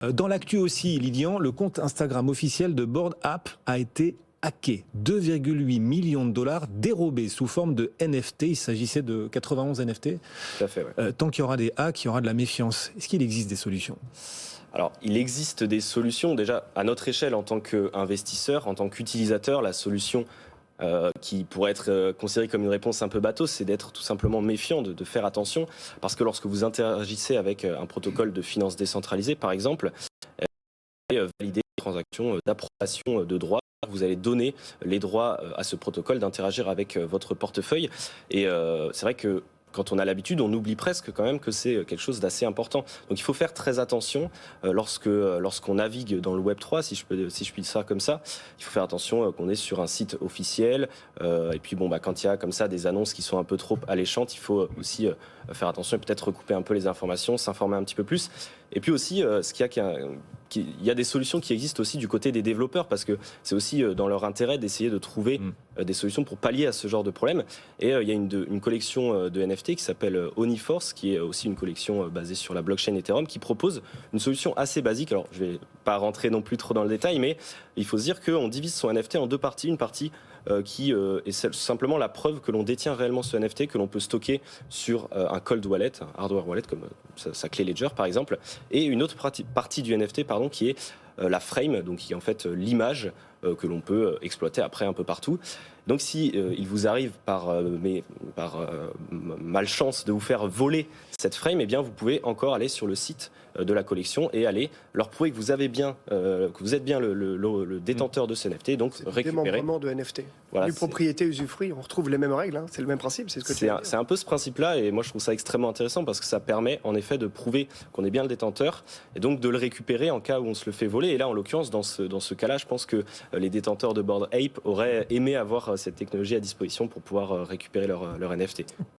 Dans l'actu aussi, Lilian, le compte Instagram officiel de Bored Ape a été hacké. 2,8 millions de dollars dérobés sous forme de NFT. Il s'agissait de 91 NFT. Tout à fait, ouais. Tant qu'il y aura des hacks, il y aura de la méfiance. Est-ce qu'il existe des solutions? Alors, il existe des solutions. Déjà, à notre échelle, en tant qu'investisseur, en tant qu'utilisateur, la solution qui pourrait être considérée comme une réponse un peu bateau, c'est d'être tout simplement méfiant, de faire attention. Parce que lorsque vous interagissez avec un protocole de finance décentralisée, par exemple, vous allez valider des transactions d'approbation de droits. Vous allez donner les droits à ce protocole d'interagir avec votre portefeuille. Et c'est vrai que quand on a l'habitude, on oublie presque quand même que c'est quelque chose d'assez important. Donc il faut faire très attention lorsqu'on navigue dans le Web3, si je puis dire ça comme ça. Il faut faire attention qu'on est sur un site officiel. Et puis quand il y a comme ça des annonces qui sont un peu trop alléchantes, il faut aussi faire attention et peut-être recouper un peu les informations, s'informer un petit peu plus. Et puis aussi, il y a des solutions qui existent aussi du côté des développeurs, parce que c'est aussi dans leur intérêt d'essayer de trouver des solutions pour pallier à ce genre de problème. Et il y a une collection de NFT qui s'appelle Oniforce, qui est aussi une collection basée sur la blockchain Ethereum, qui propose une solution assez basique. Alors, je ne vais pas rentrer non plus trop dans le détail, mais il faut se dire qu'on divise son NFT en deux parties. Une partie qui est simplement la preuve que l'on détient réellement ce NFT, que l'on peut stocker sur un cold wallet, un hardware wallet comme sa clé Ledger par exemple, et une autre partie du NFT qui est la frame, donc qui est en fait l'image que l'on peut exploiter après un peu partout. Donc si il vous arrive par malchance de vous faire voler cette frame, eh bien vous pouvez encore aller sur le site de la collection et aller leur prouver que vous êtes bien le détenteur de ce NFT, donc récupérer. Démembrement de NFT. Voilà, du propriété usufruit, on retrouve les mêmes règles, hein, c'est le même principe, c'est ce que tu C'est un peu ce principe-là, et moi je trouve ça extrêmement intéressant parce que ça permet en effet de prouver qu'on est bien le détenteur et donc de le récupérer en cas où on se le fait voler. Et là, en l'occurrence, dans ce cas-là, je pense que les détenteurs de Bored Ape auraient aimé avoir cette technologie à disposition pour pouvoir récupérer leur NFT.